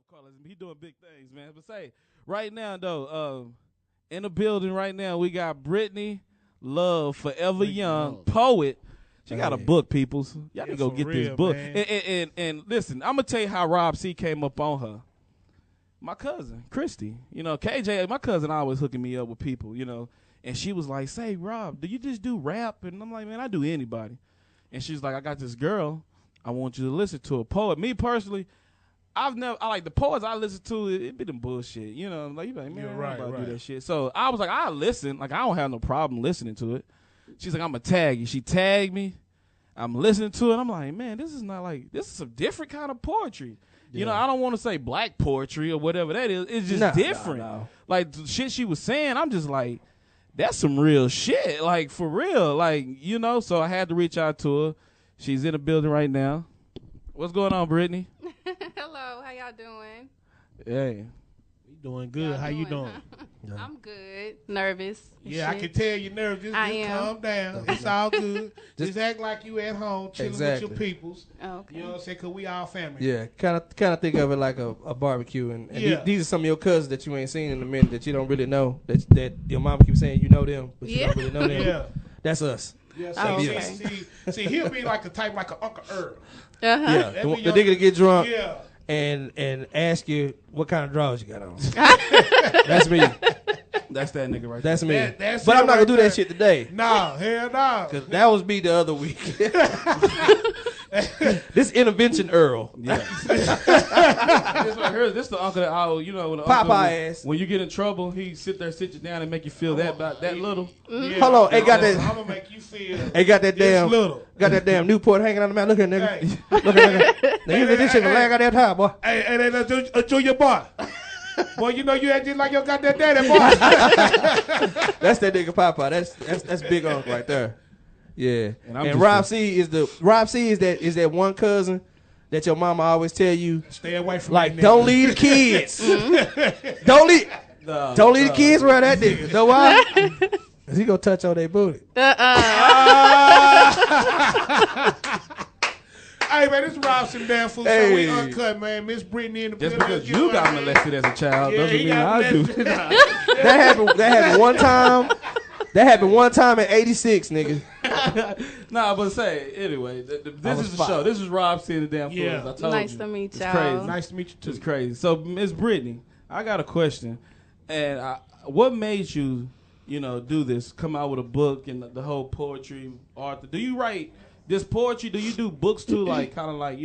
Carlos. He doing big things, man. But say, right now, though, in the building right now, we got Brittany Love, Forever Young, poet. She got a book, peoples. Y'all can go get this book. And listen, I'm going to tell you how Rob C. came up on her. My cousin, Christy. You know, KJ, my cousin always hooking me up with people, you know. And she was like, say, Rob, do you just do rap? And I'm like, man, I do anybody. And she's like, I got this girl. I want you to listen to a poet. Me personally, I like the poets I listen to, it be them bullshit. You know, like, you like, man, I'm about to do that shit. So I was like, I listen. Like, I don't have no problem listening to it. She's like, I'm going to tag you. She tagged me. I'm listening to it. I'm like, man, this is not like, this is some different kind of poetry. Yeah. You know, I don't want to say black poetry or whatever that is. It's just different. No. Like, the shit she was saying, I'm just like, that's some real shit. Like, for real. Like, you know, so I had to reach out to her. She's in the building right now. What's going on, Brittany? Hello, how y'all doing? Hey. We doing good. How you doing? I'm good. Nervous. Yeah, I can tell you're nervous. Just calm down. It's all good. Just act like you at home, chilling with your peoples. Okay. You know what I'm saying? Because we all family. Yeah, kind of think of it like a barbecue. And these are some of your cousins that you ain't seen in a minute that you don't really know. That your mom keeps saying you know them, but you don't really know them. Yeah. That's us. Yeah, so see, he'll be like a type like an Uncle Earl. Yeah, the nigga that get drunk and ask you what kind of drawers you got on. That's me. That's that nigga right That's there. me. But I'm not going to do that shit today. No, hell no. Because that was me the other week. This intervention Earl. Yeah. This the uncle that, you know, when the Papa uncle, ass. when you get in trouble, he sit you down and make you feel that little. Yeah, hold on, ain't got that. I'm gonna make you feel. Ain't got that damn. Little. Got that damn Newport hanging on the mouth. Look at nigga. Hey. Look at nigga. Now you this shit lag out that time, boy. Hey, that's a junior boy. Boy, you know you acting like you got that daddy, boy. That's that nigga Papa. That's big uncle right there. Yeah. And Rob C is that one cousin that your mama always tell you stay away from. Like, don't leave the kids. Don't leave the kids around that nigga. Know why? Cause he gonna touch on their booty. Hey man, this Rob some damn food. So we uncut, man. Miss Brittany in the building. Just because you got molested as a child doesn't mean I do. That happened one time. That happened one time in '86, nigga. Nah, but say anyway. This is the show. This is Rob seeing the damn food. I told you. Nice to meet y'all. Crazy. Nice to meet you too. It's crazy. So Miss Brittany, I got a question. And what made you, do this? Come out with a book and the whole poetry art. Do you write this poetry? Do you do books too? Like kind of like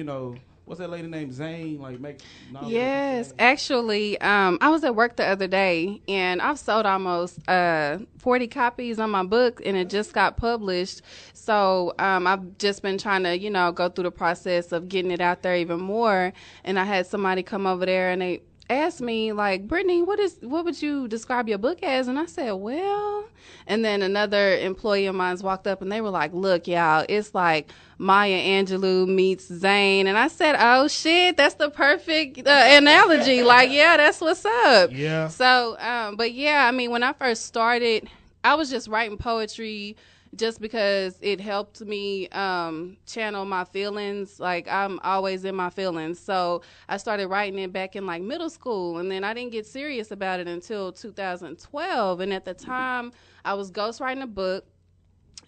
what's that lady named Zane? Like make novels? Yes, actually, I was at work the other day and I've sold almost 40 copies on my book and it just got published. So I've just been trying to go through the process of getting it out there even more. And I had somebody come over there and they asked me like, Brittany, what would you describe your book as? And I said, well, and then another employee of mine walked up and they were like, look, y'all, it's like Maya Angelou meets Zane. And I said, oh shit, that's the perfect analogy. Like, yeah, that's what's up. Yeah. So, but yeah, I mean, when I first started, I was just writing poetry just because it helped me channel my feelings. Like, I'm always in my feelings. So I started writing it back in like middle school. And then I didn't get serious about it until 2012. And at the time, I was ghostwriting a book.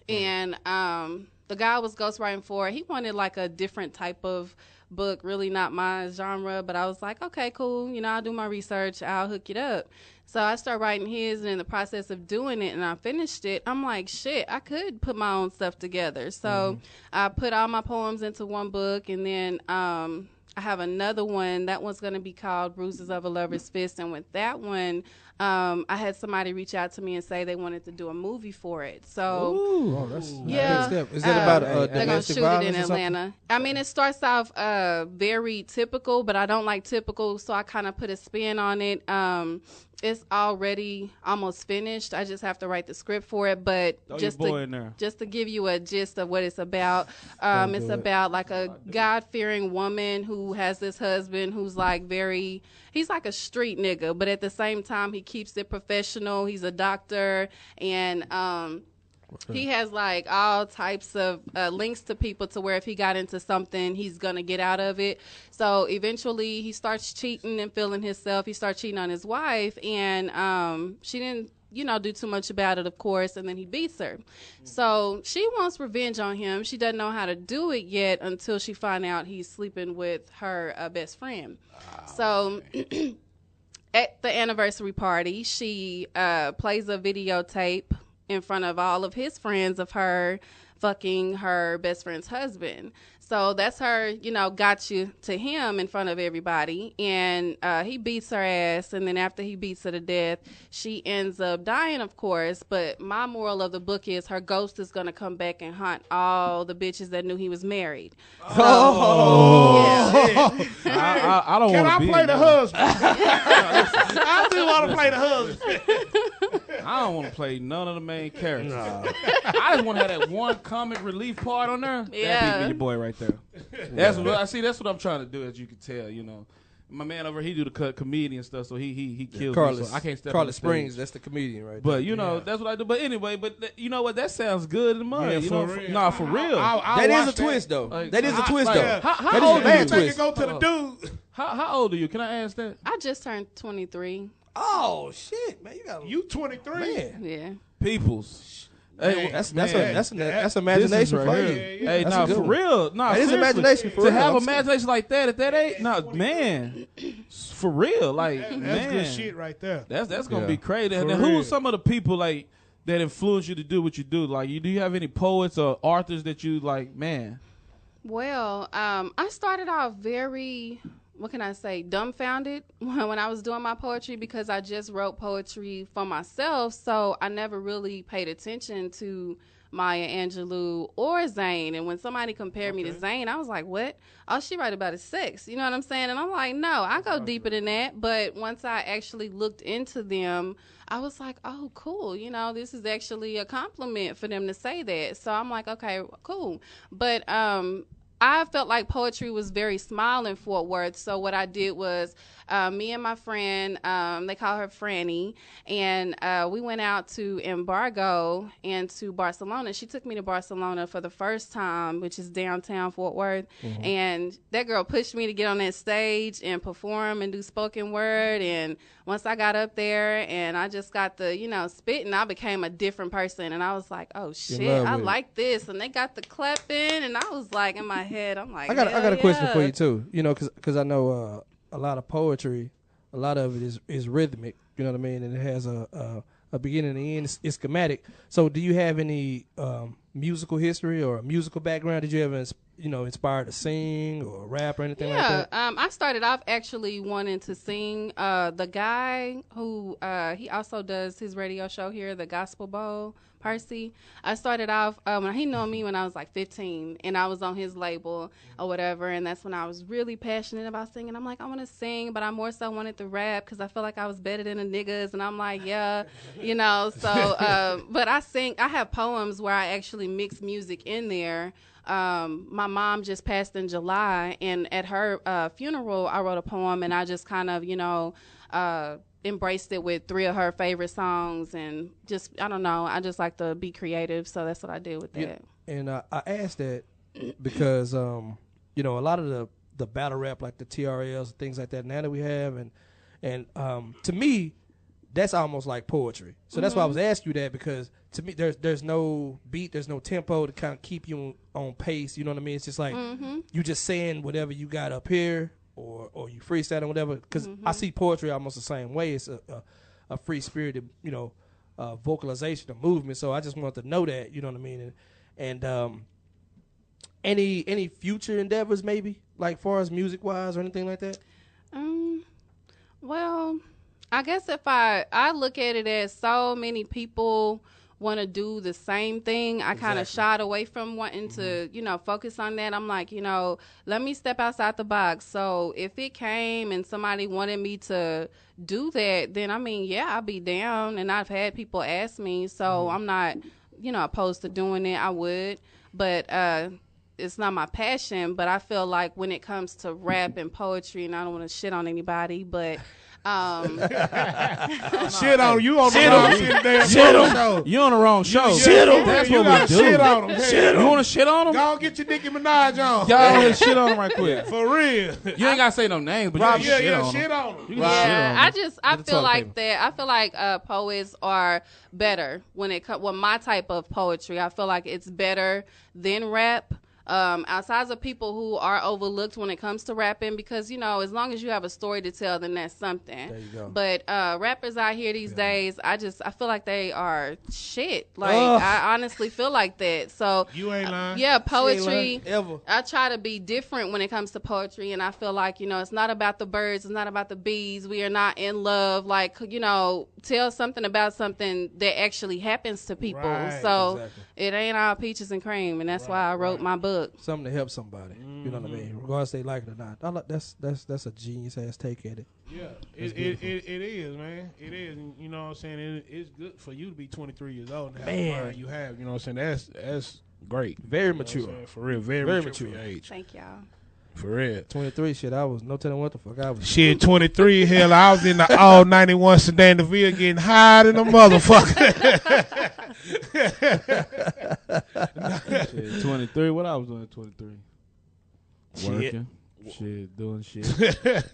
And the guy I was ghostwriting for, he wanted like a different type of book, really not my genre. But I was like, okay, cool. I'll do my research. I'll hook it up. So I started writing his, and in the process of doing it and I finished it, I'm like, shit, I could put my own stuff together. So I put all my poems into one book, and then I have another one. That one's going to be called Bruises of a Lover's Fist. And with that one, I had somebody reach out to me and say they wanted to do a movie for it. So, that's yeah. Is that about they're going to domestic shoot violence it in or something? Atlanta. I mean, it starts off very typical, but I don't like typical, so I kind of put a spin on it. It's already almost finished. I just have to write the script for it. But just to give you a gist of what it's about, it's about like a God-fearing woman who has this husband who's like he's like a street nigga, but at the same time he keeps it professional. He's a doctor, and He has like all types of links to people to where if he got into something, he's going to get out of it. So eventually he starts cheating and feeling himself. He starts cheating on his wife, and she didn't, do too much about it, of course, and then he beats her. So she wants revenge on him. She doesn't know how to do it yet until she finds out he's sleeping with her best friend. So at the anniversary party, she plays a videotape in front of all of his friends of her fucking her best friend's husband. So that's her, got you to him in front of everybody. And he beats her ass. And then after he beats her to death, she ends up dying, of course. But my moral of the book is her ghost is going to come back and haunt all the bitches that knew he was married. So, yeah. I don't want to be. Can I play the husband? I do want to play the husband. I don't want to play none of the main characters. No. I just want to have that one comic relief part on there. Yeah. That'd be your boy right there. That's what I see. That's what I'm trying to do, as you can tell. My man over he do the comedian stuff, so he kills me. So I can't step. Carlos Springs, that's the comedian right there. But that's what I do. But anyway, you know what? That sounds good in the mind. Yeah, for real. That is a twist, though. That is a twist, though. How old are you? Twist. Go to the dude. How old are you? Can I ask that? I just turned 23. Oh shit, man! You 23? Man. Yeah. Peoples. Hey, that's imagination for you. Hey, for real. That is imagination for real. To have imagination like that at that age, man, for real, like that's good shit right there. That's gonna be crazy. And who are some of the people like that influence you to do what you do? Like, do you have any poets or authors that you like, man? Well, I started off very, what can I say, dumbfounded when I was doing my poetry, because I just wrote poetry for myself. So I never really paid attention to Maya Angelou or Zane. And when somebody compared me to Zane, I was like, what? All she write about is sex. You know what I'm saying? And I'm like, no, I go deeper than that. But once I actually looked into them, I was like, oh, cool. This is actually a compliment for them to say that. So I'm like, okay, cool. But I felt like poetry was very small in Fort Worth. So what I did was me and my friend, they call her Franny, and we went out to Embargo and to Barcelona. She took me to Barcelona for the first time, which is downtown Fort Worth. Mm-hmm. And that girl pushed me to get on that stage and perform and do spoken word. And once I got up there and I just got the, spitting, I became a different person. And I was like, oh, shit, I like this. And they got the clapping. And I was like, in my head, I'm like, I got a question for you, too. Because I know a lot of poetry, a lot of it is rhythmic, you know what I mean? And it has a beginning and end. It's schematic. So do you have any musical history or a musical background? Did you ever, inspired to sing or rap or anything like that? Yeah, I started off actually wanting to sing. The guy who, he also does his radio show here, the Gospel Bowl, Percy. I started off, when he knew me when I was like 15, and I was on his label or whatever, and that's when I was really passionate about singing. I'm like, I want to sing, but I more so wanted to rap because I felt like I was better than the niggas, and I'm like, yeah, so, but I have poems where I actually mix music in there. My mom just passed in July, and at her funeral, I wrote a poem, and I just kind of, embraced it with 3 of her favorite songs, and just, I don't know, I just like to be creative, so that's what I did with that. And I asked that because, a lot of the battle rap, like the TRLs, things like that now that we have, and to me, that's almost like poetry. So that's why I was asking you that, because to me, there's no beat, there's no tempo to kind of keep you on pace. You know what I mean? It's just like you just saying whatever you got up here, or you freestyling whatever. Because I see poetry almost the same way. It's a free spirited, vocalization of movement. So I just wanted to know that. You know what I mean? And any future endeavors maybe, like far as music wise or anything like that? Well, I guess if I look at it as so many people want to do the same thing, I kind of shied away from wanting to, focus on that. I'm like, let me step outside the box. So if it came and somebody wanted me to do that, then I'll be down. And I've had people ask me, so I'm not, opposed to doing it. I would, but it's not my passion. But I feel like when it comes to rap and poetry, and I don't want to shit on anybody, but Shit on you on the wrong show. You on the wrong show. Shit on That's you. what we do. Shit on him. You want to shit on him? Go get your Nicki Minaj on. Y'all shit on him right quick. For real. You ain't gotta say no names, but you can shit on him. Yeah, I feel like that. I feel like poets are better when it comes with my type of poetry. I feel like it's better than rap. Outside of people who are overlooked when it comes to rapping, because as long as you have a story to tell, then that's something. There you go. But rappers out here these days, I feel like they are shit. Like I honestly feel like that. So you ain't lying. Yeah, poetry. Ever. I try to be different when it comes to poetry, and I feel like it's not about the birds, it's not about the bees. We are not in love. Like tell something about something that actually happens to people. Right, so exactly. It ain't all peaches and cream, and that's why I wrote my book. Something to help somebody. You know what I mean? Regardless they like it or not. That's a genius ass take at it. Yeah, it is, man. It is. And you know what I'm saying? It's good for you to be 23 years old and have the mind you have. You know what I'm saying? That's great. Very mature. For real. Very mature for your age. Thank y'all. For real. 23 shit, I was no telling what the fuck I was. Shit, 23, hell, I was in the all 91 Sedan DeVille getting high than a motherfucker. Shit, 23. What I was doing at 23? Shit. Working. Shit, doing shit.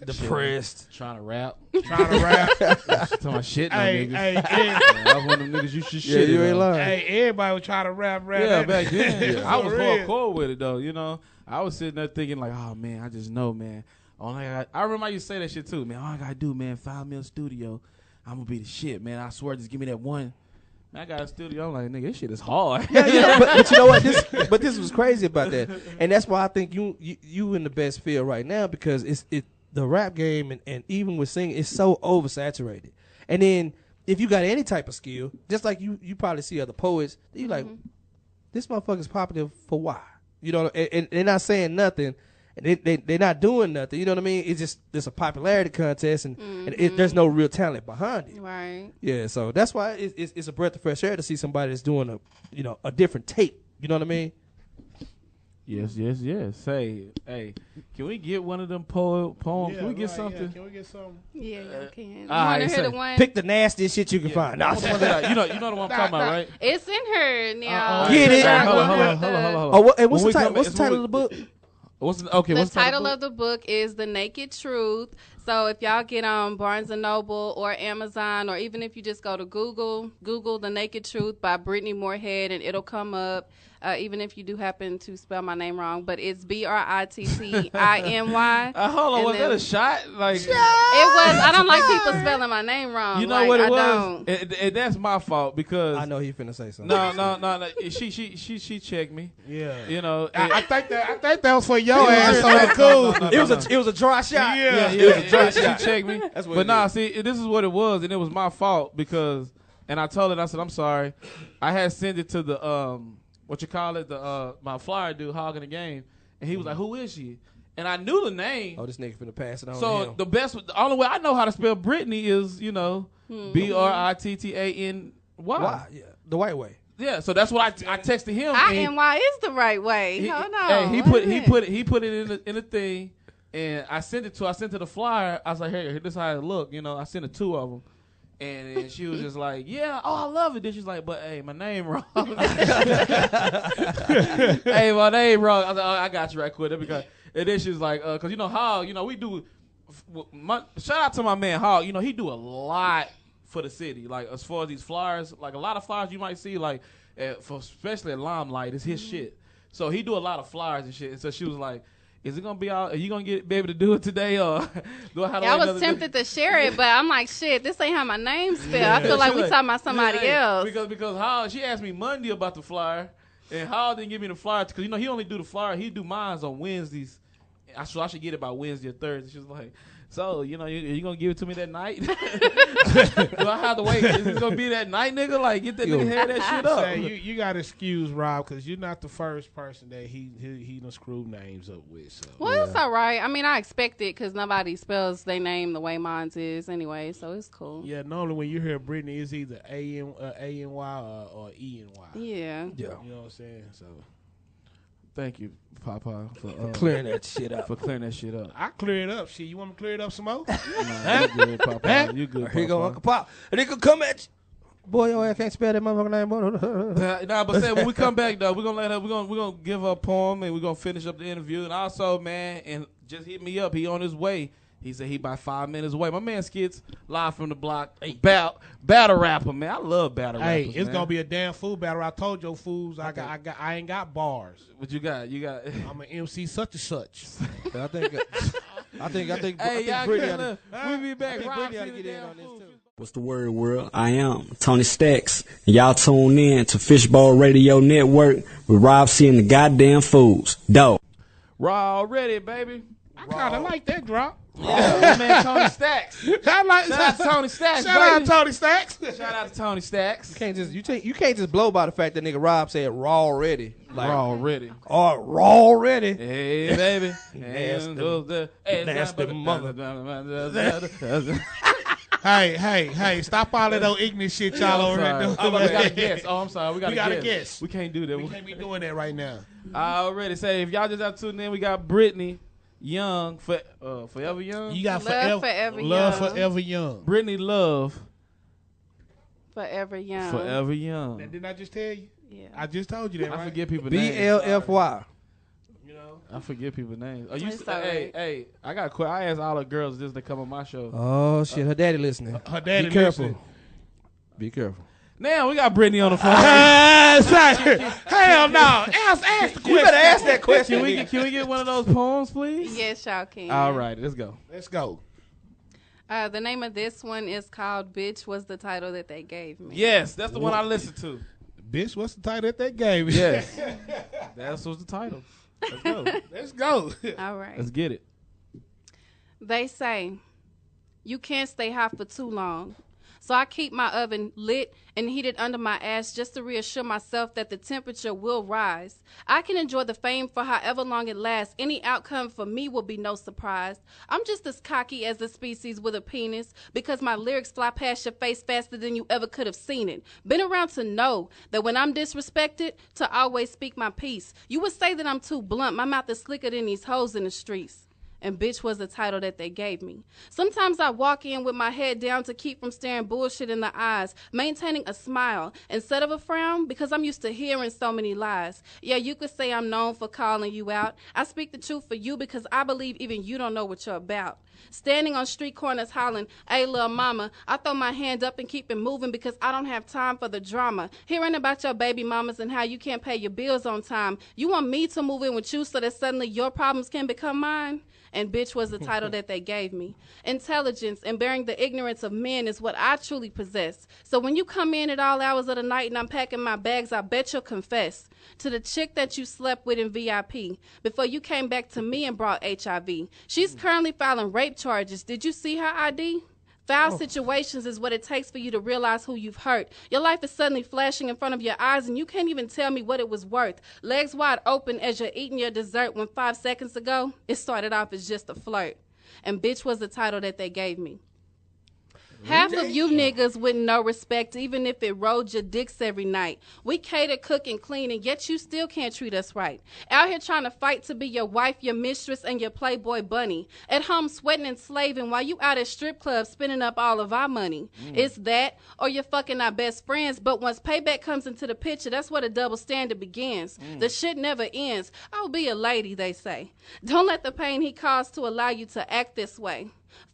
Depressed. Trying to rap. Talking my shit, no Hey, niggas. hey, I was one of them niggas you should shit. you ain't on. lying. hey, everybody was trying to rap. Yeah, back then. I was For real. hardcore with it, though, I was sitting there thinking, like, oh, man, I just know, man. I remember I used to say that shit, too, man. All I got to do, man, 5 mil studio. I'm going to be the shit, man. I swear, just give me that one. Man, I got a studio. I'm like, nigga, this shit is hard. Yeah, but you know what? This was crazy about that, and that's why I think you in the best field right now, because the rap game and even with singing, it's so oversaturated. And then if you got any type of skill, just like you probably see other poets, you like, this motherfucker's popular for why? And they're not saying nothing, and they're not doing nothing. You know what I mean? It's just there's a popularity contest, and there's no real talent behind it. Right. Yeah, so that's why it's a breath of fresh air to see somebody that's doing a different take. You know what I mean? Yes. Hey, can we get one of them poems? Yeah, Can we get something? Yeah. Can we get something? Yeah, you can. You right, want to hear the say- one? Pick the nastiest shit you can find. Nah, You know the one I'm talking about, right? It's in her now. Get it. Hold on. Oh, and what's When the we title? come What's the back- title of the book? What's the title of the book is The Naked Truth. So if y'all get on Barnes & Noble or Amazon, or even if you just go to Google The Naked Truth by Brittany Moorhead, and it'll come up. Even if you do happen to spell my name wrong, but it's Brittiny. Hold on, was that a shot? Like It was. I don't like people spelling my name wrong. You know what it I was? Don't. And that's my fault because I know he finna say something. No. She checked me. Yeah. I think that was for your ass on the cool. It was a dry shot. Yeah. it was a dry shot. She checked me. That's what But it nah, is. see, this is what it was, and it was my fault because, and I told her, I said, I'm sorry. I had sent it to the my flyer dude hogging the game, and he was like, who is she? And I knew the name. Oh, this nigga finna pass it on. So to him. the only way I know how to spell Brittany is, Brittany. Why? Yeah, the white way. Yeah, so that's what I texted him. INY is the right way. Hold on. He put it in the thing, and I sent it to the flyer. I was like, hey, this is how it look. I sent it 2 of them. And then she was just like, yeah, I love it. Then she's like, but hey, my name wrong. Hey, my name wrong. I was like, I got you right quick. And then she was like, because Hog, we do, shout out to my man Hog. He do a lot for the city. Like, as far as these flyers, like a lot of flyers you might see, like, especially at Limelight, is his shit. So he do a lot of flyers and shit. And so she was like, is it gonna be out? Are you gonna be able to do it today, or do I have to? I was tempted to share it, but I'm like, shit, this ain't how my name's spelled. I feel like we talking about somebody else. Because Hall, she asked me Monday about the flyer, and Hall didn't give me the flyer because he only do the flyer. He do mine on Wednesdays. I should get it by Wednesday or Thursday. She was like, so you gonna give it to me that night? Do I have to wait? Is it gonna be that night, nigga? Like, get that nigga head that shit up. Say, you got to excuse Rob because you're not the first person that he done screwed names up with. So. Well, it's all right. I mean, I expect it because nobody spells their name the way mine is anyway, so it's cool. Yeah, normally when you hear Brittany, it's either A-N-Y or E-N-Y. Yeah. You know what I'm saying? So Thank you, Papa, for clearing that shit up. For clearing that shit up. I clear it up. Shit, you want me to clear it up some more? Nah, you good, Papa. You good, Here you go, Papa. Uncle Pop. And they could come at you. Boy, your ass can't spell that motherfucking name. Nah, but say when we come back though, we're gonna give her a poem and we're gonna finish up the interview. And also, man, and just hit me up. He on his way. He said he about 5 minutes away. My man Skits live from the block. Battle rapper, man. I love battle rappers. Hey, it's man. gonna be a damn food battle. I told your fools I ain't got bars. What you got? You got. I'm an MC such and such. I think Hey, y'all Brittany we'll be back. Brittany ought to get in on this too. What's the word, world? I am Tony Stacks, and y'all tune in to Fishbowl Radio Network with Rob C and the goddamn fools. Dope. Raw already, baby. I kind of like that drop. Yeah, my man Tony Stacks. I like Shout out to Tony Stacks. Shout out baby. to Tony Stacks. Shout out to Tony Stacks. You can't just blow by the fact that nigga Rob said raw already. Like, Raw already. Oh, raw already. Hey, baby. Nasty mother. Hey, stop all of those ignorant shit y'all over here doing. Oh, we got a guess. Oh, I'm sorry. We got a a guess. guess. We can't do that. We can't be doing that right now. I already say, if y'all just have tuned in, we got Brittany Young, Forever Young. You got Love forever young. Brittany Love, Forever Young. Forever Young. Didn't I just tell you? Yeah. I just told you that, right? I forget people's names. BLFY. You know? I forget people's names. It's all right. Hey, I got quit. I asked all the girls just to come on my show. Oh shit, her daddy listening. Her daddy Be careful. listening. Be careful. Now we got Brittany on the phone. Hell no. Ask the question. You better ask that question. Can we get one of those poems, please? Yes, y'all can. All right, let's go. Let's go. The name of this one is called Bitch, was the title that they gave me. Yes, that's the one I listened to. Bitch, what's the title that they gave me? Yes, that was the title. Let's go. Let's go. All right. Let's get it. They say you can't stay hot for too long. So I keep my oven lit and heated under my ass just to reassure myself that the temperature will rise. I can enjoy the fame for however long it lasts. Any outcome for me will be no surprise. I'm just as cocky as the species with a penis because my lyrics fly past your face faster than you ever could have seen it. Been around to know that when I'm disrespected, to always speak my piece. You would say that I'm too blunt. My mouth is slicker than these hoes in the streets. And bitch was the title that they gave me. Sometimes I walk in with my head down to keep from staring bullshit in the eyes, maintaining a smile instead of a frown because I'm used to hearing so many lies. Yeah, you could say I'm known for calling you out. I speak the truth for you because I believe even you don't know what you're about. Standing on street corners hollering, hey, little mama, I throw my hand up and keep it moving because I don't have time for the drama. Hearing about your baby mamas and how you can't pay your bills on time. You want me to move in with you so that suddenly your problems can become mine? And bitch was the title that they gave me. Intelligence and bearing the ignorance of men is what I truly possess. So when you come in at all hours of the night and I'm packing my bags, I bet you'll confess to the chick that you slept with in VIP before you came back to me and brought HIV. She's currently filing rape charges. Did you see her ID? Foul situations is what it takes for you to realize who you've hurt. Your life is suddenly flashing in front of your eyes and you can't even tell me what it was worth. Legs wide open as you're eating your dessert when 5 seconds ago, it started off as just a flirt. And bitch was the title that they gave me. Half of you niggas with no respect, even if it rolled your dicks every night. We cater, cook, and clean, and yet you still can't treat us right. Out here trying to fight to be your wife, your mistress, and your playboy bunny. At home sweating and slaving while you out at strip clubs spending up all of our money. It's that, or you're fucking our best friends, but once payback comes into the picture, that's where the double standard begins. The shit never ends. I'll be a lady, they say. Don't let the pain he caused to allow you to act this way.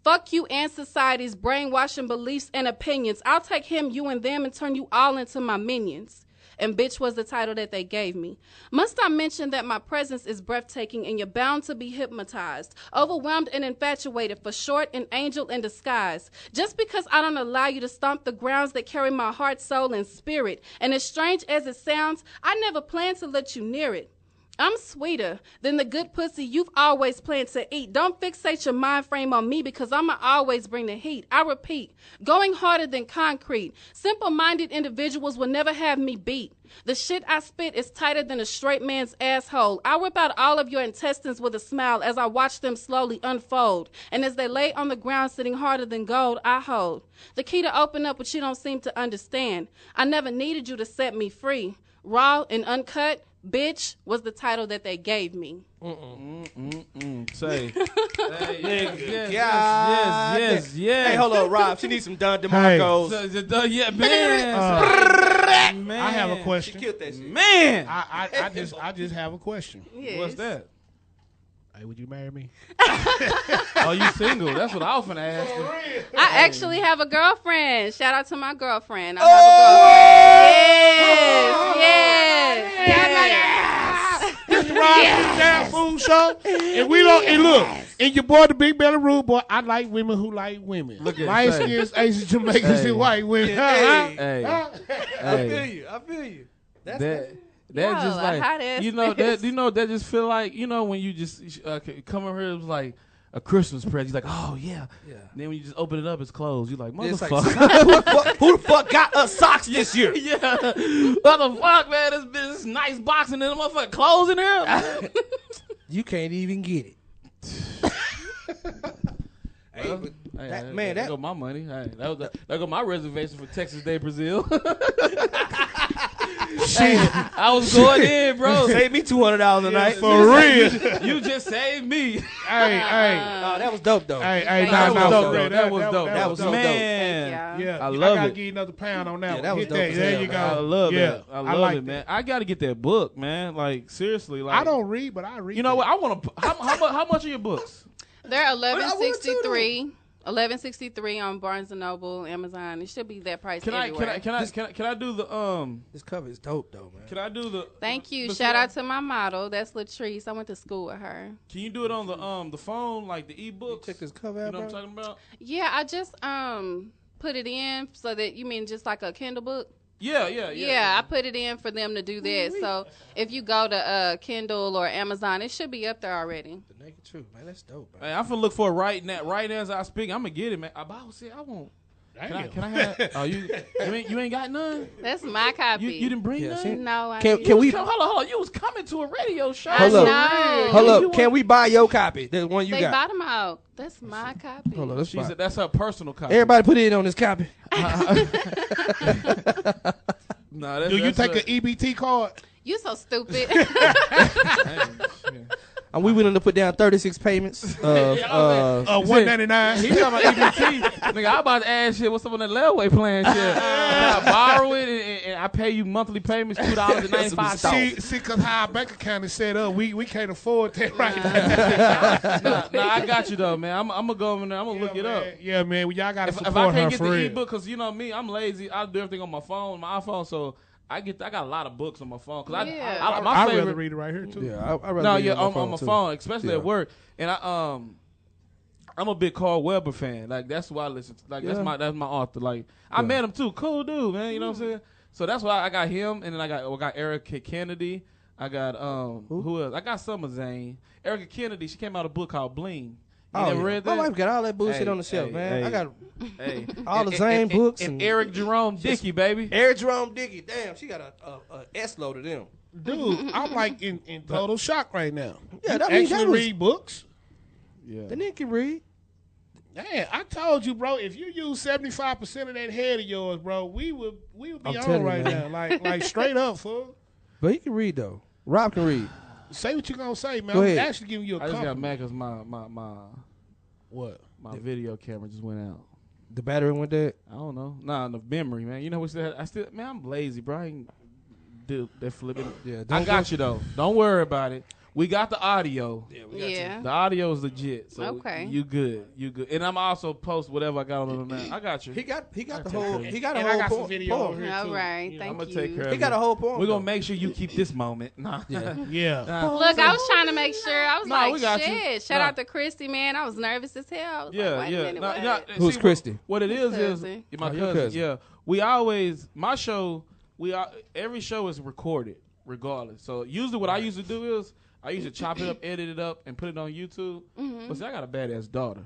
Fuck you and society's brainwashing beliefs and opinions. I'll take him, you, and them and turn you all into my minions. And bitch was the title that they gave me. Must I mention that my presence is breathtaking and you're bound to be hypnotized, overwhelmed and infatuated, for short, an angel in disguise. Just because I don't allow you to stomp the grounds that carry my heart, soul, and spirit. And as strange as it sounds, I never planned to let you near it. I'm sweeter than the good pussy you've always planned to eat. Don't fixate your mind frame on me because I'ma always bring the heat. I repeat, going harder than concrete. Simple-minded individuals will never have me beat. The shit I spit is tighter than a straight man's asshole. I rip out all of your intestines with a smile as I watch them slowly unfold. And as they lay on the ground sitting harder than gold, I hold the key to open up what you don't seem to understand. I never needed you to set me free. Raw and Uncut, bitch, was the title that they gave me. Say. Yes. Yes. Hey, hold on, Rob. She needs some Don DeMarco's. Yeah, man. I have a question. She killed that shit. Man. I just have a question. Yes. What's that? Hey, would you marry me? Oh, you single? That's what I was finna ask you. I actually have a girlfriend. Shout out to my girlfriend. I Oh! have a girlfriend. Yes. It's the Rob Damn Food Show. And we don't, and look, and your boy, the Big Belly Rude Boy, I like women who like women. Look at light say. skins, Asian Jamaicans, Hey. and white women. Hey. I Hey. feel you. That Y'all just a hot like ass that just feel like when you just come over here, it was like a Christmas present. You're like, oh yeah. Then when you just open it up, it's closed. You're like, It's like, motherfucker. who the fuck got us socks this year? Yeah, what the fuck, man? This nice box and then the motherfucker clothes in here. You can't even get it. Hey, man, that that- go my money. Hey, that go my reservation for Texas Day Brazil. Shit. I was going in, bro. Save me $200 a night. For real. You just saved me. Hey. Oh, that was dope though. Hey, Thank nah, you. nah, dope, for though. real. That was dope. That was so dope. Man. Thank Yeah, I love gotta it. give you another pound on that Yeah, one. that was Hit dope that. as There hell, you man. go. I love yeah, that. I love like it, man. I got to get that book, man. Like seriously, like I don't read, but I read. You know what? I want to. How much are your books? They're I want to $11.63. $11.63 on Barnes and Noble, Amazon. It should be that price Can I everywhere. can I do the This cover is dope though, man. Can I do the? Thank you. the- Shout out to my model. That's Latrice. I went to school with her. Can you do it on the phone, like the ebooks? Check this cover You out, know what bro. I'm talking about? Yeah, I just put it in so that you mean just like a Kindle book. Yeah. I put it in for them to do that. So if you go to Kindle or Amazon, it should be up there already. The naked truth, man. That's dope, man. Hey, I'm finna look for it right now. Right now as I speak, I'm gonna get it, man. I say I won't. Damn. Can I have? Oh, you ain't got none. That's my copy. You didn't bring Yeah, none. see? No, I Can didn't. we? Hold on. You was coming to a radio show. I Hold up. know. Hold You up. Can we buy your copy? The one you They got. bought them out. That's my copy. Hold on. Let's She buy. said that's her personal copy. Everybody put it in on this copy. Nah, that's, Do you that's take her- an EBT card? You so stupid. Hey, shit. And we willing to put down 36 payments of $199. He talking about EBT. Nigga, I about to ask shit. What's up on that layaway plan shit? I borrow it and I pay you monthly payments $2.95. See, cause how our bank account is set up, we can't afford that right now. Nah, I got you though, man. I'm gonna go over there. I'm gonna look it up. Yeah, man. Well, y'all gotta If support I her can't get for the real. ebook, cause you know me, I'm lazy. I do everything on my phone, my iPhone. So I got a lot of books on my phone. Cause Yeah. I my I'd rather favorite. read it right here too. Yeah, I rather No, read it yeah, on my too. phone, especially Yeah. at work. And I'm a big Carl Weber fan. Like that's who I listen to. Like Yeah. that's my author. Like I met him too. Cool dude, man. You know what I'm saying? So that's why I got him, and then I got Erica Kennedy. I got who else? I got Summer Zane. Erica Kennedy. She came out a book called Bling. You Oh, never yeah. read My that? wife got all that bullshit Hey, on the shelf, hey, man. hey. I got Hey, all the Zane books and and- Eric Jerome Dickey, baby. Eric Jerome Dickey. Damn, she got a S load of them. Dude, I'm like in total shock right now. Yeah, You that means actually that was- read books? Yeah. The nigga can read. Man, I told you, bro. If you use 75% of that head of yours, bro, we would be I'm on telling you, right man. now, like straight up, fool. But he can read though. Rob can read. Say what you gonna say, man. Go I'm ahead. actually giving you a I just got compliment. mad because my What? video camera just went out. The battery went dead. I don't know. Nah, the memory, man. You know what said? Man, I'm lazy, bro. I ain't do that flipping. Yeah, I don't got go- you though. Don't worry about it. We got the audio. Yeah. The audio is legit. So Okay. you good. And I'm also post whatever I got on there now. I got you. He got the take whole. care. He got a And I whole got some poem. video over here All too. right. You know, Thank I'm gonna you. take care of He got a whole poem. We're gonna though. make sure you keep this moment. Nah. Yeah. Nah. Look, I was trying to make sure. I was Nah, we like, got you. shit. Shout Nah. out to Christy, man. I was nervous as hell. I was Yeah, like, wait a yeah. minute, Nah, what? nah, Who's see, Christy? What it is Cousin. my Oh, your cousin. cousin. Yeah, we always my show. Every show is recorded regardless. So usually what I used to do is I used to chop it up, edit it up, and put it on YouTube. Mm-hmm. But see, I got a badass daughter,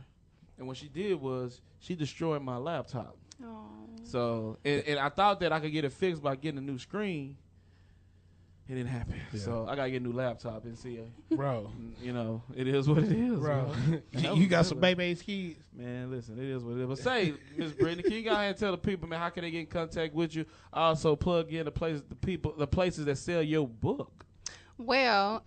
and what she did was she destroyed my laptop. Oh. So and I thought that I could get it fixed by getting a new screen. It didn't happen. Yeah. So I gotta get a new laptop and see. Bro. You know, it is what it is, Bro. bro. You got some baby-age kids. Man, listen, it is what it is. But say, Miss Brittany, can you go ahead and tell the people, man, how can they get in contact with you? Also, plug in the places that sell your book. Well,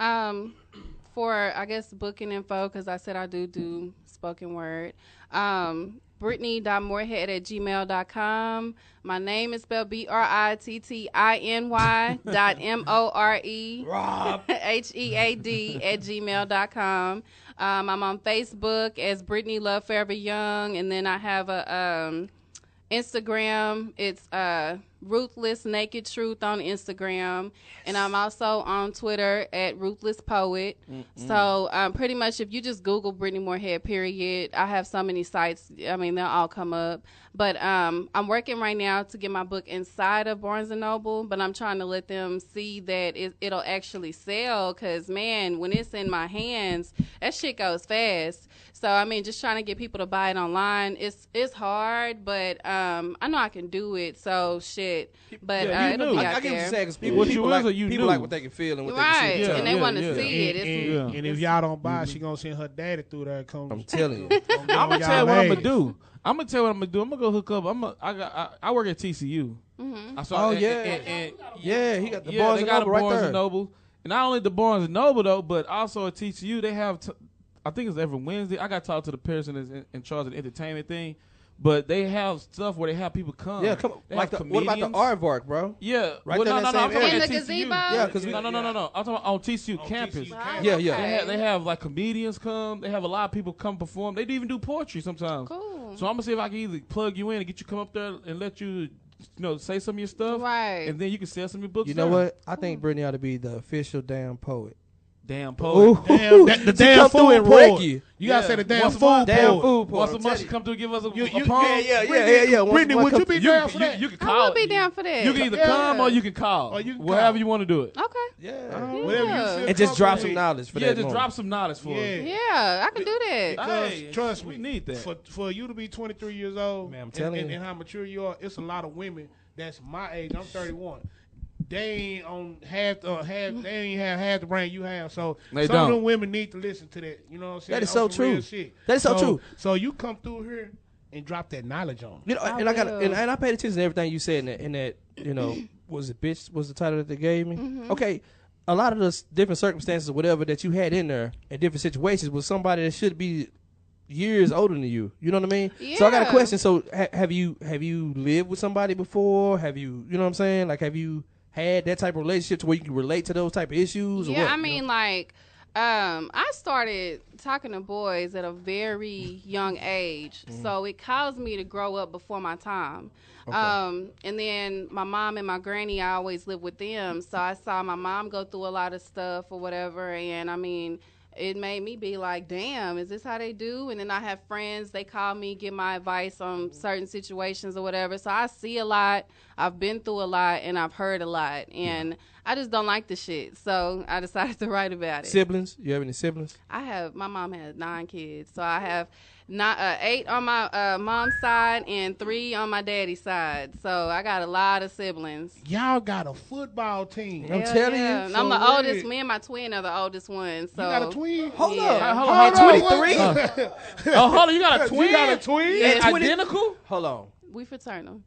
for I guess booking info, because I said I do spoken word. Brittiny.morehead@gmail.com. My name is spelled BRITTINY.MOREHEAD@gmail.com. I'm on Facebook as Brittany Love Forever Young, and then I have a Instagram. It's Ruthless Naked Truth on Instagram, and I'm also on Twitter at Ruthless Poet. So pretty much if you just Google Brittany Morehead, period, I have so many sites. I mean, they'll all come up. But I'm working right now to get my book inside of Barnes & Noble, but I'm trying to let them see that it'll actually sell, because, man, when it's in my hands, that shit goes fast. So, I mean, just trying to get people to buy it online, it's hard, but I know I can do it, so shit. But it'll be out I get what you're there. saying, because What people, you like, is or you people knew? like what they can feel and what Right, they can see. and they want to yeah. see it. And if y'all don't buy, she gonna send her daddy through there. I'm telling you. I'm gonna tell you what I'm gonna do. I'm gonna tell you what I'm gonna do. I'm gonna go hook up. I work at TCU. Oh, yeah. Yeah, he got the Barnes they & got Noble a right Barnes there. & Noble. And not only the Barnes & Noble, though, but also at TCU, they have, I think it's every Wednesday. I got to talk to the person that's in charge of the entertainment thing. But they have stuff where they have people come. Yeah, come on. They Like have what about the comedians. aardvark, bro? Yeah. Right Well, there in that same I'm talking area. In about the at TCU. gazebo? Yeah, because No. I'm talking about on TCU campus. TCU campus. Yeah, yeah. Okay. They have like comedians come. They have a lot of people come perform. They do even do poetry sometimes. Cool. So I'm gonna see if I can either plug you in and get you come up there and let you, say some of your stuff. Right. And then you can sell some of your books. You know there. what? I think Brittany ought to be the official damn poet. Damn poet. Damn, the She damn come through food and poet. wreck you. You gotta say the damn Once a food month. Damn poet. food poet. Once a I'm month, telling you come through and give us a You- poem. Yeah. Brittany, would you be down for that? You can I call. would be down for that. You can either Yeah. come or you can call. Or you can Whatever call. you want to do it. Okay. Yeah. Whatever you Yeah. feel And just drop comfortable some with. knowledge for Yeah, that just moment. drop some knowledge for it. Yeah, I can do that. Because Hey, trust we me, need that. For you to be 23 years old, Man, I'm telling you. and how mature you are, it's a lot of women that's my age. I'm 31. They ain't on half. They ain't have half the brain you have. So They some of don't. them women need to listen to that. You know what I'm saying? That is On so some real true. shit. That is so true. So you come through here and drop that knowledge on them. You know, I and I got will. and I paid attention to everything you said in that was it bitch was the title that they gave me. Okay, a lot of the different circumstances or whatever that you had in there in different situations was somebody that should be years older than you. You know what I mean? So I got a Yeah. question. So have you lived with somebody before? Have you know what I'm saying? Like have you had that type of relationship to where you can relate to those type of issues? Or Yeah, what, I you mean, know? like, I started talking to boys at a very young age, so it caused me to grow up before my time. And then my mom and my granny, I always lived with them, so I saw my mom go through a lot of stuff or whatever, and I mean, it made me be like, damn, is this how they do? And then I have friends, they call me, give my advice on certain situations or whatever. So I see a lot, I've been through a lot, and I've heard a lot. And I just don't like the shit. So I decided to write about it. Siblings? You have any siblings? My mom has 9 kids. So I have 8 on my mom's side and 3 on my daddy's side. So I got a lot of siblings. Y'all got a football team. I'm Hell telling yeah. you. And I'm So the weird. oldest. Me and my twin are the oldest ones. So You got a twin? Hold Yeah. up. Hold Hold on, on, 23? Oh, hold on, you got a twin? You got a twin? Yeah. Identical? Hold on. we fraternal.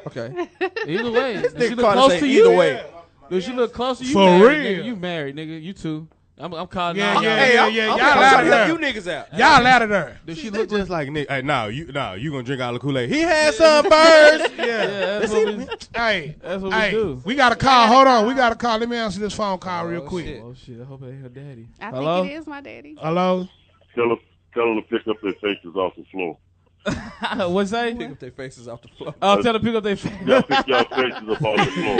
Okay. Either way. Does she Nigga look Carter close say to either you? way. Does she look close to you? For married, real. Nigga. You married, nigga. You too. I'm calling Yeah, out. yeah. Hey, I'm Y'all trying out to of help there. you niggas out. Y'all out of there. Does she They look just like Nick. Hey, you gonna drink out of the Kool-Aid? He had some first. Yeah. Yeah, that's what we, Hey, that's what we do. we got a call. Hold on. We got a call. Let me answer this phone call real quick. shit. Oh shit! I hope it ain't her daddy. I Hello? think it is my daddy. Hello? Tell them to pick up their faces off the floor. What's that? Pick up their faces off the floor. Oh, tell her to pick up their face. Y'all pick y'all faces up off the floor.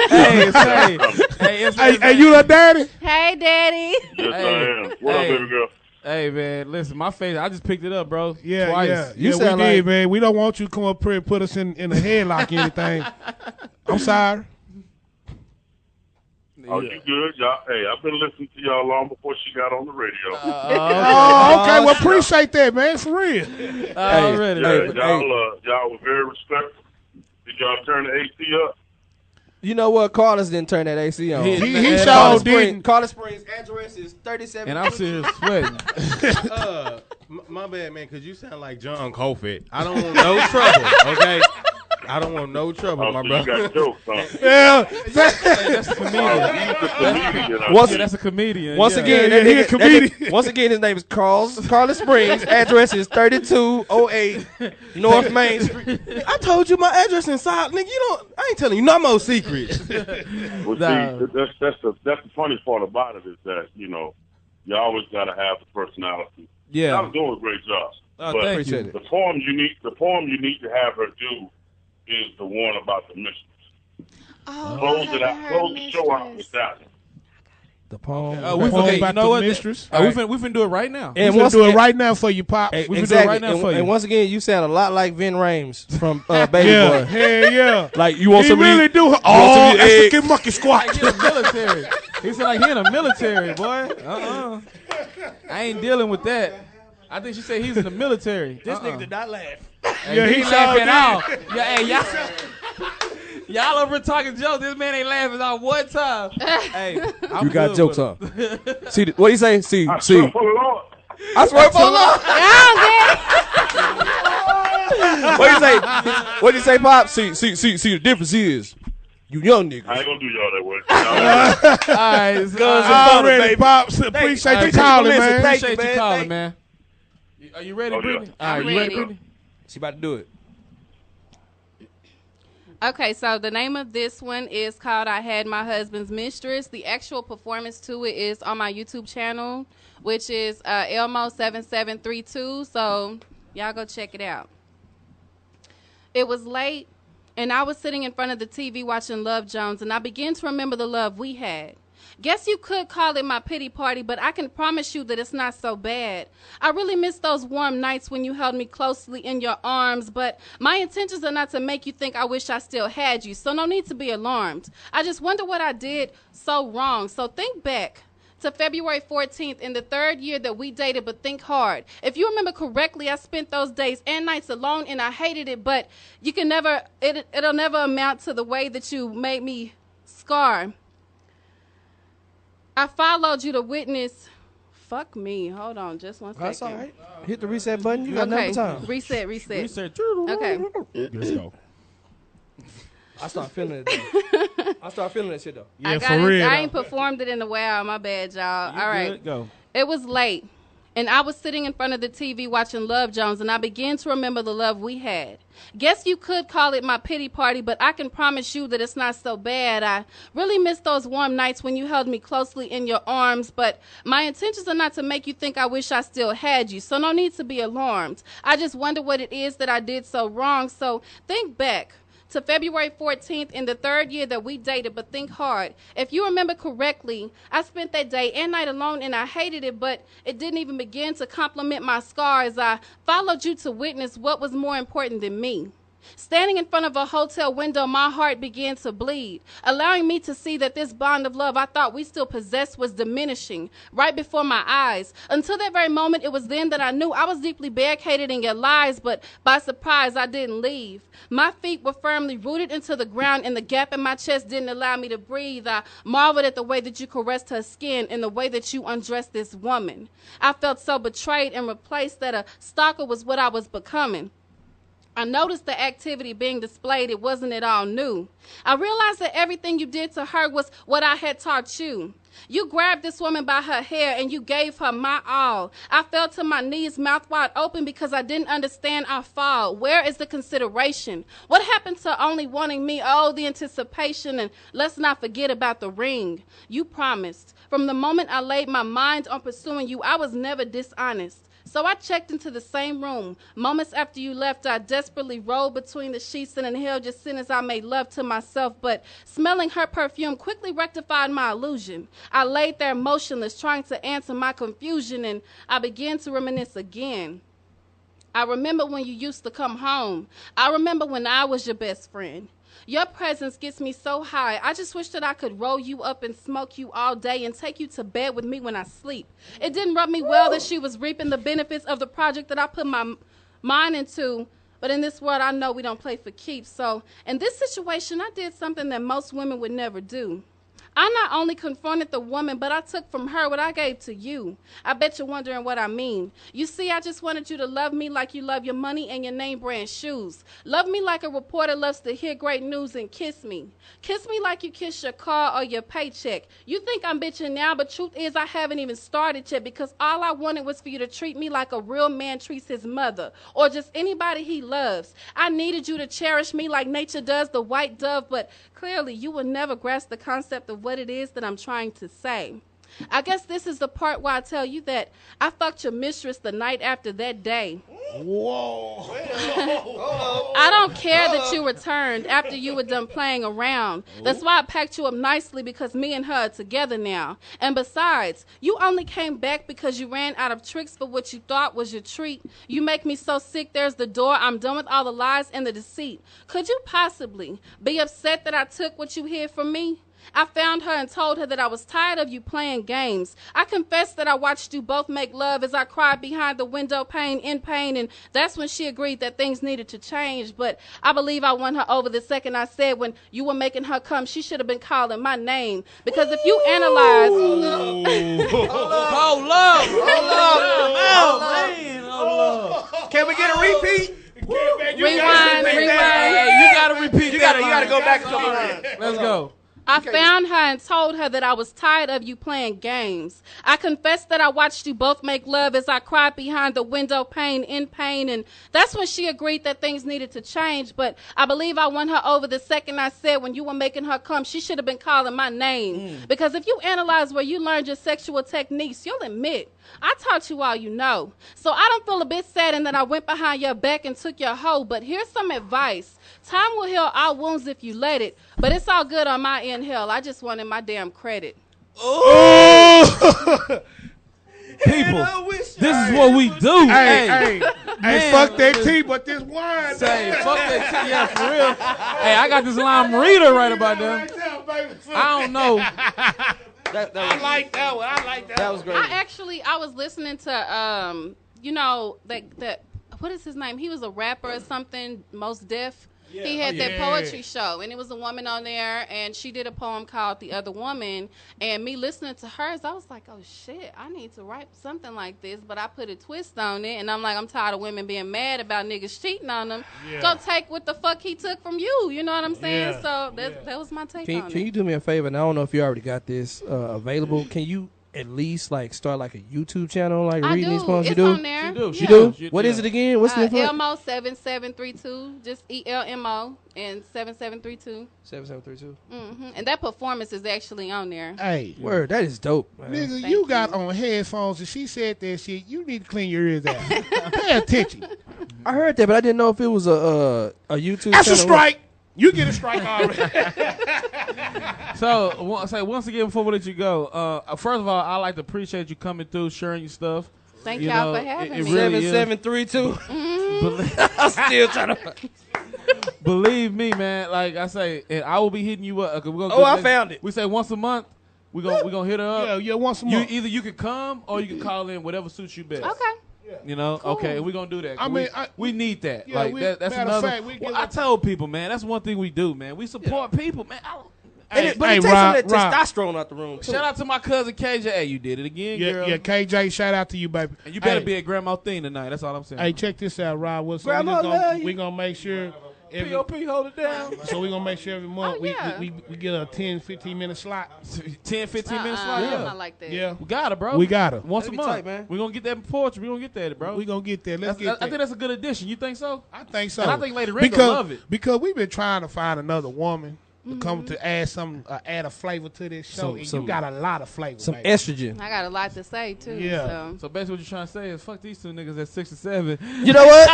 Hey, it's Hey, you the daddy? Hey, daddy. Yes, Hey. I am. What Hey. up, baby girl? Hey man, listen, my face. I just picked it up, bro. Yeah, Twice. yeah. You Yeah, sound we did, like- man. We don't want you to come up here and put us in a headlock or anything. I'm sorry. Oh, you good? Y'all, hey, I've been listening to y'all long before she got on the radio. Oh, okay. Well, appreciate that, man. For real. Already. yeah, hey, y'all were very respectful. Did y'all turn the AC up? You know what? Carlos didn't turn that AC on. He Carlos sure Springs, didn't. Carlos Springs address is 37. And I'm sitting here sweating. My bad, man, because you sound like John Colford. I don't want no trouble, okay? I don't want no trouble, Oh, my so brother. you got jokes, huh? Yeah. That's a comedian. He's a comedian. Once- Yeah, that's a comedian. Once yeah. again, Yeah, that he a nigga- comedian. once again, his name is Carlos Springs. Address is 3208 North Main Street. I told you my address inside, nigga. I ain't telling you no more secrets. Well, Nah. see, that's the funny part about it is that, you always got to have the personality. Yeah. I was doing a great job. Oh, but thank Appreciate you. it. the poem you need to have her do is the one about the mistress. Oh, Close I it out. haven't Close heard the show out with Mistress. that one. The poem. We Poem okay, you about know the what? mistress. We finna do it right now. And We're once do it again- right now for you, Pop. Hey, We can do it exactly. right now for you. And once again, you sound a lot like Vin Rames from Baby Yeah, Boy. hell yeah. Like you want He some of really these- do. some Oh, of these that's eggs? the monkey squat. Like he in the military. He said like he in the military, boy. I ain't dealing with that. I think she said he's in the military. This nigga did not laugh. Hey, Yeah, he he ain't laugh sure at all. Yeah, hey, y'all over talking jokes. This man ain't laughing not one time. Hey, I'm You got good jokes, with huh? See, what you say? See. I swear for the Lord. I swear for Allah. What you say? What you say, Pop? See. The difference is, you young niggas. I ain't gonna do y'all that way. All right, so, Guns and All butter, ready, baby. Pops. Appreciate Thank you you. calling, Listen, man. thank appreciate you man. calling, Thank- man. Are you ready, Oh, yeah. Brittany? All right, I'm you ready, ready. Brittany? She about to do it. Okay, so the name of this one is called I Had My Husband's Mistress. The actual performance to it is on my YouTube channel, which is Elmo7732. So y'all go check it out. It was late, and I was sitting in front of the TV watching Love Jones, and I began to remember the love we had. Guess you could call it my pity party, but I can promise you that it's not so bad. I really miss those warm nights when you held me closely in your arms, but my intentions are not to make you think I wish I still had you, so no need to be alarmed. I just wonder what I did so wrong. So think back to February 14th in the 3rd year that we dated, but think hard. If you remember correctly, I spent those days and nights alone, and I hated it, but you can never, it'll never amount to the way that you made me scar. I followed you to witness. Fuck me. Hold on, just one second. That's all right. Hit the reset button. You got Okay, another time. reset. Research. Okay. Let's go. I start feeling it. Though. I start feeling that shit though. Yeah, I got for it. real. I ain't performed it in a while. My bad, y'all. All right. Good, go. It was late, and I was sitting in front of the TV watching Love Jones, and I began to remember the love we had. Guess you could call it my pity party, but I can promise you that it's not so bad. I really miss those warm nights when you held me closely in your arms, but my intentions are not to make you think I wish I still had you, so no need to be alarmed. I just wonder what it is that I did so wrong, so think back to February 14th in the 3rd year that we dated, but think hard. If you remember correctly, I spent that day and night alone, and I hated it, but it didn't even begin to compliment my scars. I followed you to witness what was more important than me. Standing in front of a hotel window, my heart began to bleed, allowing me to see that this bond of love I thought we still possessed was diminishing right before my eyes. Until that very moment, it was then that I knew I was deeply barricaded in your lies, but by surprise, I didn't leave. My feet were firmly rooted into the ground, and the gap in my chest didn't allow me to breathe. I marveled at the way that you caressed her skin and the way that you undressed this woman. I felt so betrayed and replaced that a stalker was what I was becoming. I noticed the activity being displayed. It wasn't at all new. I realized that everything you did to her was what I had taught you. You grabbed this woman by her hair and you gave her my all. I fell to my knees, mouth wide open, because I didn't understand our fall. Where is the consideration? What happened to only wanting me? Oh, the anticipation. And let's not forget about the ring. You promised. From the moment I laid my mind on pursuing you, I was never dishonest. So I checked into the same room. Moments after you left, I desperately rolled between the sheets and inhaled your scent as I made love to myself. But smelling her perfume quickly rectified my illusion. I laid there motionless, trying to answer my confusion, and I began to reminisce again. I remember when you used to come home. I remember when I was your best friend. Your presence gets me so high. I just wish that I could roll you up and smoke you all day and take you to bed with me when I sleep. It didn't rub me well that she was reaping the benefits of the project that I put my mind into But in this world, I know we don't play for keeps. So in this situation, I did something that most women would never do. I not only confronted the woman, but I took from her what I gave to you. I bet you're wondering what I mean. You see, I just wanted you to love me like you love your money and your name brand shoes. Love me like a reporter loves to hear great news and kiss me. Kiss me like you kiss your car or your paycheck. You think I'm bitching now, but truth is I haven't even started yet because all I wanted was for you to treat me like a real man treats his mother or just anybody he loves. I needed you to cherish me like nature does the white dove, but clearly you will never grasp the concept of what it is that I'm trying to say. I guess this is the part where I tell you that I fucked your mistress the night after that day. Whoa. I don't care that you returned after you were done playing around. That's why I packed you up nicely because me and her are together now. And besides, you only came back because you ran out of tricks for what you thought was your treat. You make me so sick, there's the door. I'm done with all the lies and the deceit. Could you possibly be upset that I took what you hid from me? I found her and told her that I was tired of you playing games. I confessed that I watched you both make love as I cried behind the window pane in pain, and that's when she agreed that things needed to change. But I believe I won her over the second I said when you were making her come, she should have been calling my name. Because if you analyze... Can we get a repeat? Rewind. Hey, you gotta repeat that. You gotta go back a couple lines. Let's go. I found her and told her that I was tired of you playing games. I confessed that I watched you both make love as I cried behind the window pane in pain, and that's when she agreed that things needed to change. But I believe I won her over the second I said when you were making her come, she should have been calling my name. Because if you analyze where you learned your sexual techniques, you'll admit I taught you all you know. So I don't feel a bit saddened that I went behind your back and took your hoe, but here's some advice. Time will heal our wounds if you let it, but it's all good on my end, hell. I just wanted my damn credit. People, this is what we do. Hey, fuck that tea, but this wine. Say, fuck that tea, yeah, for real. Hey, I got this lime reader right about there. I don't know. I like that one. That was great. I was listening to, that what is his name? He was a rapper or something, Most Def. Yeah. He had that poetry show, and it was a woman on there, and she did a poem called The Other Woman, and me listening to hers, I was like, oh, shit, I need to write something like this, but I put a twist on it, and I'm like, I'm tired of women being mad about niggas cheating on them. Yeah. Go take what the fuck he took from you, you know what I'm saying? Yeah. So that was my take on it. Can you do me a favor, and I don't know if you already got this available, can you at least start a YouTube channel reading these poems? It's you do? on there. She do? What is it again? What's the information? Elmo 7732. Just ELMO and 7732. 7732. And that performance is actually on there. Hey, word, that is dope, man. Nigga, you got on headphones and she said that shit. You need to clean your ears out. Pay attention. I heard that, but I didn't know if it was a YouTube That's channel. a strike. You get a strike already. So, once again, before we let you go, first of all, I like to appreciate you coming through, sharing your stuff. Thank y'all for having me. Really 7732. I'm still trying to. Believe me, man. Like I say, and I will be hitting you up. I found it. We say once a month. We gonna hit her up. Yeah, once a month. Either you can come or you can call in, whatever suits you best. Okay. You know, cool. Okay, we're gonna do that. We need that. Yeah, that's another. I told people, man, that's one thing we do, man. We support people, man. But it takes some of that testosterone out the room, too. Shout out to my cousin KJ. Hey, you did it again, girl. Yeah, KJ, shout out to you, baby. And you better be at Grandma thing tonight. That's all I'm saying. Hey, check this out, Rob. We're gonna make sure. POP, hold it down. So we're going to make sure every month we get a 10, 15-minute slot. 10, 15-minute slot? Yeah. I like that. Yeah. We got it, bro. We got it. Once a month. Tight, man. We're going to get that in poetry. We're going to get that, bro. We're going to get that. I think that's a good addition. You think so? I think so. And I think Lady Ray going to love it. Because we've been trying to find another woman to come to add a flavor to this show. You got a lot of flavor. Some baby. estrogen. I got a lot to say, too. Yeah. So basically what you're trying to say is fuck these two niggas at 6 and 7. You know what?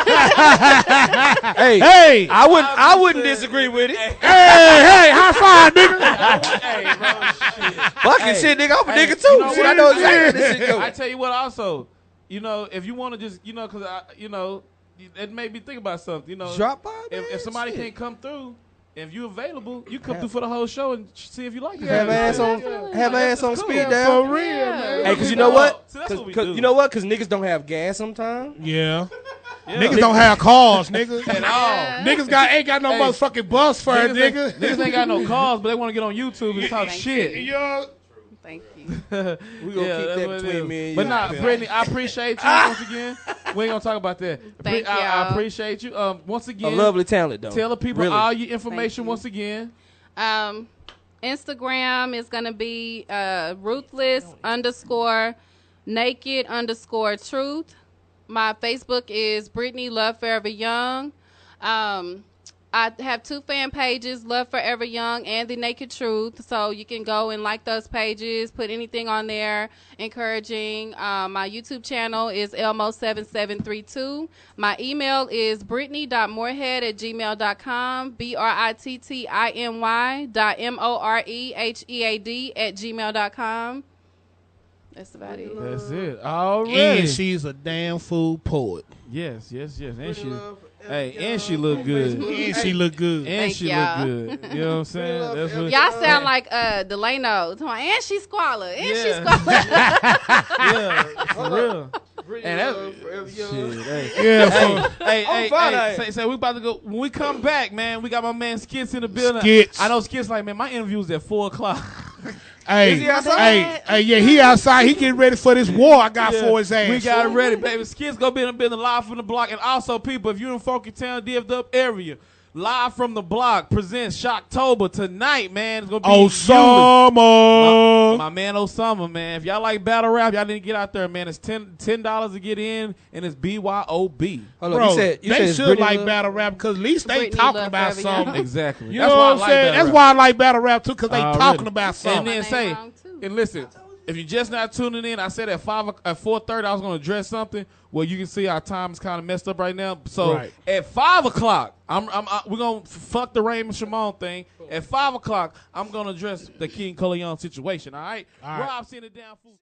Hey, I wouldn't disagree with it. Hey, high five, nigga. Hey, bro, shit. Fucking shit, nigga. I'm a nigga, too. I know exactly how this shit go. I tell you what also, if you want to just, because, it made me think about something, Drop by, if somebody can't come through, if you available, you come through for the whole show and see if you like it. Have ass on speed dial. For real, man. Hey, because you know what? So that's what we do. You know what? Because niggas don't have gas sometimes. Yeah. Niggas don't have cars, nigga. At all. Niggas ain't got no motherfucking bus for it, nigga. Niggas ain't got no cars, but they want to get on YouTube and talk shit. Thank you. We gonna keep that between me and you. But nah, Brittany, I appreciate you once again. We ain't gonna talk about that. Thank I y'all. appreciate you. Once again, a lovely talent though. tell the people Really. all your information you. once again. Instagram is gonna be ruthless_naked_truth. My Facebook is Brittany Love Forever Young. I have 2 fan pages, Love Forever Young and The Naked Truth. So you can go and like those pages, put anything on there encouraging. My YouTube channel is Elmo7732. My email is brittany.morehead@gmail.com, BRITTINY.MOREHEAD@gmail.com. That's about it. That's it. Already. And she's a damn fool poet. Yes. And she look good. And she look good. And Thank she y'all. look good. You know what I'm saying? That's what. Y'all sound like Delano. And she squalor. And she Yeah. squalor. Yeah, for real. And that's shit. Hey, say we about to go. When we come back, man, we got my man Skits in the building. Skits. I know Skits like, man, my interview's at 4:00. Hey, Is he outside? yeah, he outside. He getting ready for this war I got for his ass. We got it ready, baby. Skits gonna be in the building live from the block. And also, people, if you're in Funky Town, DFW area, Live from the Block presents Shocktober tonight, man. It's gonna be Osama. my man Osama, man. If y'all like battle rap, y'all need to get out there, man. It's $10 to get in, and it's BYOB. Hold on, Bro, you said they should Brittany like Love? battle rap because at least they Brittany talking Love about Forever Young. something. Exactly. You know what I'm saying? That's why I like battle rap too, because they talking about And something. then My say, name wrong, too. and listen, if you're just not tuning in, I said at 4:30 I was gonna address something. Well, you can see our time is kind of messed up right now. So Right. at 5:00, we're gonna fuck the Raymond Shimon thing. At 5:00, I'm gonna address the King Coleon situation. All right, All right. Rob, send it down. Food.